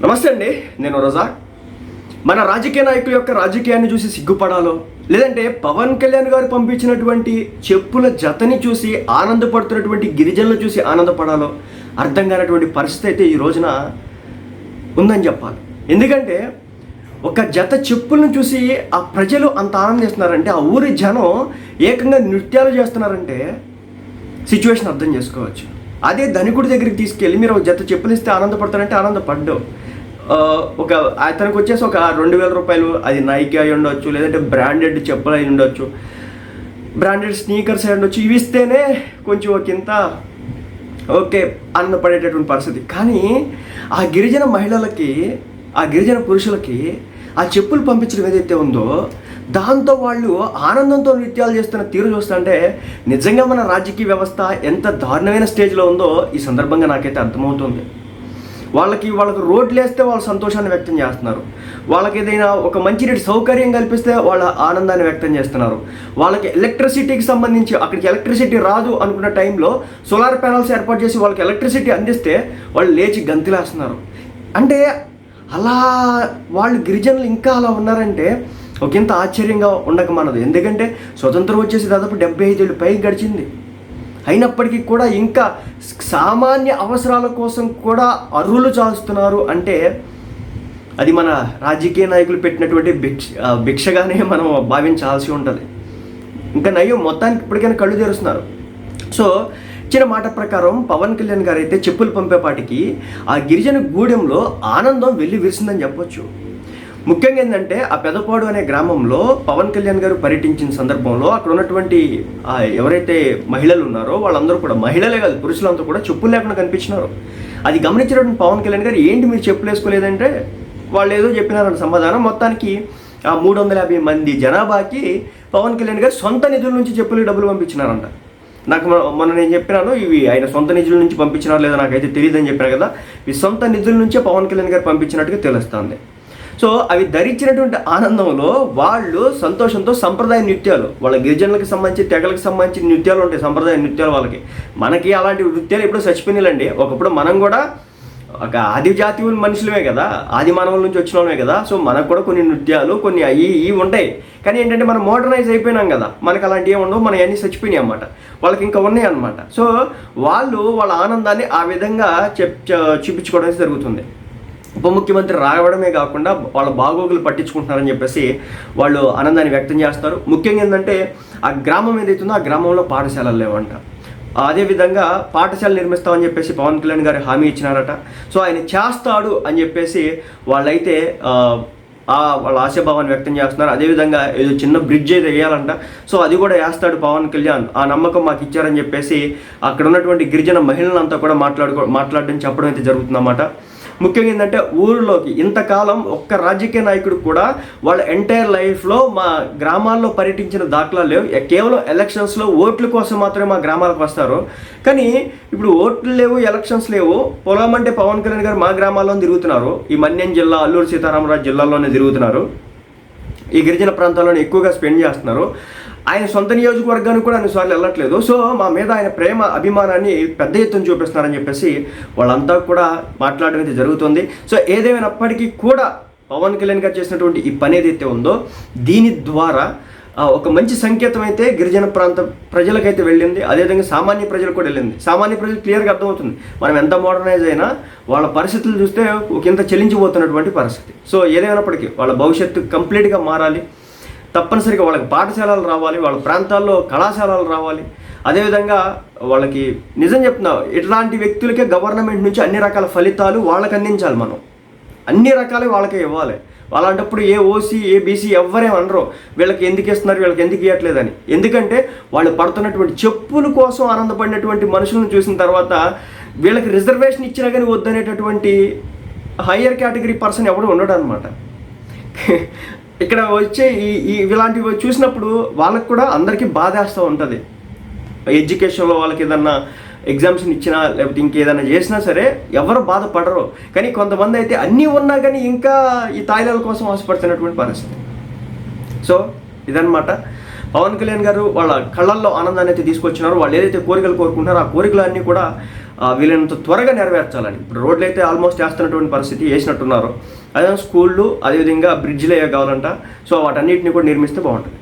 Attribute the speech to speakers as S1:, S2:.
S1: నమస్తే అండి, నేను రజాక్. మన రాజకీయ నాయకుల యొక్క రాజకీయాన్ని చూసి సిగ్గుపడాలో, లేదంటే పవన్ కళ్యాణ్ గారు పంపించినటువంటి చెప్పుల జతని చూసి ఆనందపడుతున్నటువంటి గిరిజనులు చూసి ఆనందపడాలో అర్థం కానటువంటి పరిస్థితి అయితే ఈ రోజున ఉందని చెప్పాలి. ఎందుకంటే ఒక జత చెప్పులను చూసి ఆ ప్రజలు అంత ఆనందిస్తున్నారంటే, ఆ ఊరి జనం ఏకంగా నృత్యాలు చేస్తున్నారంటే సిచ్యువేషన్ అర్థం చేసుకోవచ్చు. అదే ధనికుడి దగ్గరికి తీసుకెళ్ళి మీరు ఒక జత చెప్పులు ఇస్తే ఆనందపడతారంటే ఆనందపడ్డావు. ఒక అతనికి వచ్చేసి ఒక 2000 రూపాయలు, అది నైకీ అయి ఉండొచ్చు, లేదంటే బ్రాండెడ్ చెప్పులు అయి ఉండొచ్చు, బ్రాండెడ్ స్నీకర్స్ అయి ఉండొచ్చు. ఇవి ఇస్తేనే కొంచెం ఒకంత ఓకే ఆనందపడేటటువంటి పరిస్థితి. కానీ ఆ గిరిజన మహిళలకి, ఆ గిరిజన పురుషులకి ఆ చెప్పులు పంపించడం ఏదైతే ఉందో దాంతో వాళ్ళు ఆనందంతో నృత్యాలు చేస్తున్న తీరు చూస్తుంటే నిజంగా మన రాజకీయ వ్యవస్థ ఎంత దారుణమైన స్టేజ్లో ఉందో ఈ సందర్భంగా నాకైతే అర్థమవుతుంది. వాళ్ళకి రోడ్లు వేస్తే వాళ్ళ సంతోషాన్ని వ్యక్తం చేస్తున్నారు, వాళ్ళకి ఏదైనా ఒక మంచినీటి సౌకర్యం కల్పిస్తే వాళ్ళ ఆనందాన్ని వ్యక్తం చేస్తున్నారు, వాళ్ళకి ఎలక్ట్రిసిటీకి సంబంధించి అక్కడికి ఎలక్ట్రిసిటీ రాదు అనుకున్న టైంలో సోలార్ ప్యానల్స్ ఏర్పాటు చేసి వాళ్ళకి ఎలక్ట్రిసిటీ అందిస్తే వాళ్ళు లేచి గంతులేస్తున్నారు. అంటే అలా వాళ్ళు గిరిజనులు ఇంకా అలా ఉన్నారంటే ఒకంత ఆశ్చర్యంగా ఉండక మనదు. ఎందుకంటే స్వతంత్రం వచ్చేసి దాదాపు 75 ఏళ్ళు పైకి గడిచింది. అయినప్పటికీ కూడా ఇంకా సామాన్య అవసరాల కోసం కూడా అర్రులు చాలుస్తున్నారు అంటే అది మన రాజకీయ నాయకులు పెట్టినటువంటి భిక్షగానే మనం భావించాల్సి ఉంటుంది. ఇంకా నయ్యం మొత్తానికి ఇప్పటికైనా కళ్ళు తెరుస్తున్నారు. సో ఇచ్చిన మాట ప్రకారం పవన్ కళ్యాణ్ గారు అయితే చెప్పులు పంపేపాటికి ఆ గిరిజన గూడెంలో ఆనందం వెళ్ళి విరిసిందని చెప్పొచ్చు. ముఖ్యంగా ఏంటంటే ఆ పెదపాడు అనే గ్రామంలో పవన్ కళ్యాణ్ గారు పర్యటించిన సందర్భంలో అక్కడ ఉన్నటువంటి ఎవరైతే మహిళలు ఉన్నారో వాళ్ళందరూ కూడా, మహిళలే కాదు పురుషులంతా కూడా చెప్పులు లేకుండా కనిపించినారు. అది గమనించినటువంటి పవన్ కళ్యాణ్ గారు ఏంటి మీరు చెప్పులు వేసుకోలేదంటే వాళ్ళు ఏదో చెప్పినారన్న సమాధానం. మొత్తానికి ఆ 350 మంది జనాభాకి పవన్ కళ్యాణ్ గారు సొంత నిధుల నుంచి చెప్పులు డబ్బులు పంపించినారంట. నాకు మొన్న నేను చెప్పినాను ఇవి ఆయన సొంత నిధుల నుంచి పంపించినారు లేదా నాకైతే తెలియదని చెప్పాను కదా. ఈ సొంత నిధుల నుంచే పవన్ కళ్యాణ్ గారు పంపించినట్టుగా తెలుస్తుంది. సో అవి ధరించినటువంటి ఆనందంలో వాళ్ళు సంతోషంతో సంప్రదాయ నృత్యాలు, వాళ్ళ గిరిజనులకు సంబంధించి తెగలకు సంబంధించి నృత్యాలు ఉంటాయి, సంప్రదాయ నృత్యాలు వాళ్ళకి. మనకి అలాంటి నృత్యాలు ఎప్పుడూ చచ్చిపోయినాయండి. ఒకప్పుడు మనం కూడా ఒక ఆది జాతీయుల మనుషులమే కదా, ఆది మానవుల నుంచి వచ్చిన వాళ్ళమే కదా. సో మనకు కూడా కొన్ని నృత్యాలు కొన్ని ఇవి ఉంటాయి. కానీ ఏంటంటే మనం మోడర్నైజ్ అయిపోయినాం కదా, మనకు అలాంటివి ఏమి ఉండవు, మనం అన్నీ చచ్చిపోయినాయి అన్నమాట. వాళ్ళకి ఇంకా ఉన్నాయి అన్నమాట. సో వాళ్ళు వాళ్ళ ఆనందాన్ని ఆ విధంగా చూపించుకోవడం జరుగుతుంది. ఉప ముఖ్యమంత్రి రావడమే కాకుండా వాళ్ళ బాగోగులు పట్టించుకుంటున్నారని చెప్పేసి వాళ్ళు ఆనందాన్ని వ్యక్తం చేస్తారు. ముఖ్యంగా ఏంటంటే ఆ గ్రామం ఏదైతుందో ఆ గ్రామంలో పాఠశాలలు లేవంట. అదేవిధంగా పాఠశాల నిర్మిస్తామని చెప్పేసి పవన్ కళ్యాణ్ గారు హామీ ఇచ్చినారట. సో ఆయన చేస్తాడు అని చెప్పేసి వాళ్ళైతే వాళ్ళ ఆశాభావాన్ని వ్యక్తం చేస్తున్నారు. అదేవిధంగా ఏదో చిన్న బ్రిడ్జ్ అయితే వేయాలంట. సో అది కూడా వేస్తాడు పవన్ కళ్యాణ్, ఆ నమ్మకం మాకు ఇచ్చారని చెప్పేసి అక్కడ ఉన్నటువంటి గిరిజన మహిళలంతా కూడా మాట్లాడడం చెప్పడం అయితే జరుగుతుందన్నమాట. ముఖ్యంగా ఏంటంటే ఊరిలోకి ఇంతకాలం ఒక్క రాజకీయ నాయకుడు కూడా వాళ్ళ ఎంటైర్ లైఫ్లో మా గ్రామాల్లో పర్యటించిన దాఖలాలు లేవు. కేవలం ఎలక్షన్స్లో ఓట్ల కోసం మాత్రమే మా గ్రామాలకు వస్తారు. కానీ ఇప్పుడు ఓట్లు లేవు, ఎలక్షన్స్ లేవు, పొలం అంటే పవన్ కళ్యాణ్ గారు మా గ్రామాల్లోనే తిరుగుతున్నారు. ఈ మన్యం జిల్లా, అల్లూరు సీతారామరాజు జిల్లాల్లోనే తిరుగుతున్నారు. ఈ గిరిజన ప్రాంతాల్లోనే ఎక్కువగా స్పెండ్ చేస్తున్నారు. ఆయన సొంత నియోజకవర్గానికి కూడా అన్నిసార్లు వెళ్ళట్లేదు. సో మా మీద ఆయన ప్రేమ అభిమానాన్ని పెద్ద ఎత్తున చూపిస్తున్నారని చెప్పేసి వాళ్ళంతా కూడా మాట్లాడడం అయితే జరుగుతుంది. సో ఏదేమైనప్పటికీ కూడా పవన్ కళ్యాణ్ గారు చేసినటువంటి ఈ పని ఏదైతే ఉందో దీని ద్వారా ఒక మంచి సంకేతం అయితే గిరిజన ప్రాంత ప్రజలకైతే వెళ్ళింది. అదేవిధంగా సామాన్య ప్రజలకు కూడా వెళ్ళింది. సామాన్య ప్రజలు క్లియర్గా అర్థమవుతుంది మనం ఎంత మోడర్నైజ్ అయినా వాళ్ళ పరిస్థితులు చూస్తే ఒకంత చెల్లించిపోతున్నటువంటి పరిస్థితి. సో ఏదేమైనప్పటికీ వాళ్ళ భవిష్యత్తు కంప్లీట్గా మారాలి. తప్పనిసరిగా వాళ్ళకి పాఠశాలలు రావాలి, వాళ్ళ ప్రాంతాల్లో కళాశాలలు రావాలి. అదేవిధంగా వాళ్ళకి నిజం చెప్తున్నా, ఇట్లాంటి వ్యక్తులకే గవర్నమెంట్ నుంచి అన్ని రకాల ఫలితాలు వాళ్ళకి అందించాలి. మనం అన్ని రకాలే వాళ్ళకే ఇవ్వాలి. అలాంటప్పుడు ఏ ఓసీ ఏ బీసీ ఎవ్వరేమనరు వీళ్ళకి ఎందుకు ఇస్తున్నారు, వీళ్ళకి ఎందుకు ఇవ్వట్లేదని. ఎందుకంటే వాళ్ళు పడుతున్నటువంటి చెప్పుల కోసం ఆనందపడినటువంటి మనుషులను చూసిన తర్వాత వీళ్ళకి రిజర్వేషన్ ఇచ్చినా కానీ వద్దనేటటువంటి హయ్యర్ కేటగిరీ పర్సన్ ఎవడు ఉండడు అనమాట. ఇక్కడ వచ్చే ఇలాంటివి చూసినప్పుడు వాళ్ళకు కూడా అందరికీ బాధేస్తూ ఉంటుంది. ఎడ్యుకేషన్లో వాళ్ళకి ఏదన్నా ఎగ్జామ్షన్ ఇచ్చినా లేకపోతే ఇంకేదైనా చేసినా సరే ఎవరు బాధపడరు. కానీ కొంతమంది అయితే అన్నీ ఉన్నా కానీ ఇంకా ఈ తాయిలాల కోసం ఆశపడుతున్నటువంటి పరిస్థితి. సో ఇదన్నమాట. పవన్ కళ్యాణ్ గారు వాళ్ళ కళ్ళల్లో ఆనందాన్ని అయితే తీసుకొచ్చినారు. వాళ్ళు ఏదైతే కోరికలు కోరుకుంటున్నారో ఆ కోరికలన్నీ కూడా వీలైనంత త్వరగా నెరవేర్చాలని. ఇప్పుడు రోడ్లు అయితే ఆల్మోస్ట్ వేస్తున్నటువంటి పరిస్థితి, వేసినట్టున్నారు. అదే స్కూళ్ళు, అదేవిధంగా బ్రిడ్జ్లు కావాలంట. సో వాటన్నిటిని కూడా నిర్మిస్తే బాగుంటుంది.